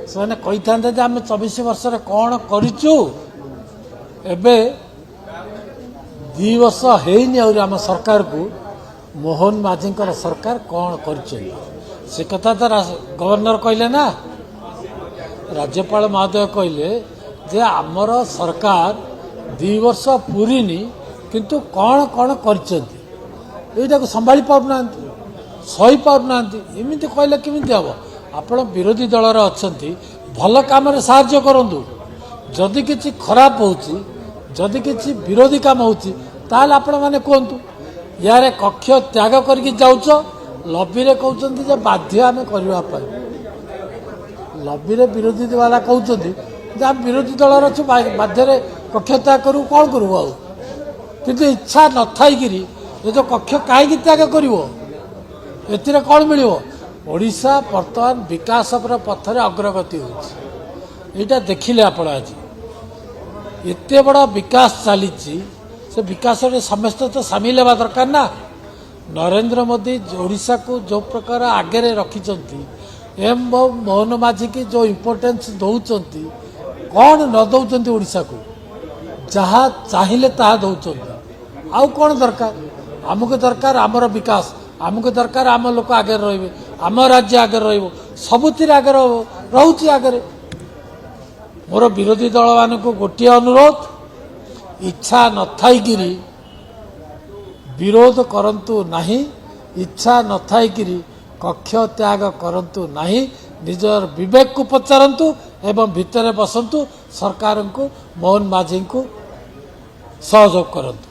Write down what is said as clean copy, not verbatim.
से कही था आम 24 वर्ष कौन करूँ एबे 2 वर्ष हैनी आम सरकार को मोहन माझी सरकार कौन कर कथा तो गवर्नर कहले ना राज्यपाल महोदय कहले जे आमर सरकार 2 वर्ष पूरीनी किंतु कौन कौन कर संभाली पाना सही पाना एमती कहले केमी हम आपण विरोधी दलर अच्छा भल कम साहाय्य करूँ जदि किसी खराब होदि किसी विरोधी काम होल आपण मैंने कहतु यार कक्ष त्याग करके जाऊच लबी कहते बाध्य आम करने लबी विरोधी वाला कहते आम विरोधी दलर अच्छु बाध्य कक्ष त्याग करूँ कौन करूँ आ कि इच्छा न थी जो कक्ष कहीं त्याग कर कौन मिल ओडिशा बर्तमान विकास पथरे अग्रगति होटा देखिले आप आज एत बड़ विकास चली से विकास समस्त तो सामिल होगा दरकार ना नरेंद्र मोदी ओडिशा को जो प्रकार आगे रखिंट एम मोहन माझी की जो इम्पोर्टेंस दौरान कौन न दौरान ओडिशा को जहाँ चाहिए ता दौरान आउ कौन दरकार आमको दरकार आमर विकास आमको दरकार आम लोक आगे रे आम राज्य आगे सबुतिर आगे रोचे आगे मोर विरोधी दल मान को गोटे अनुरोध इच्छा न थी विरोध करंतु नहीं इच्छा न थी कक्ष त्याग करंतु नहीं निजर विवेक को पचारंतु एवं भितर बसंतु सरकार को मोहन माझी को सहयोग करंतु।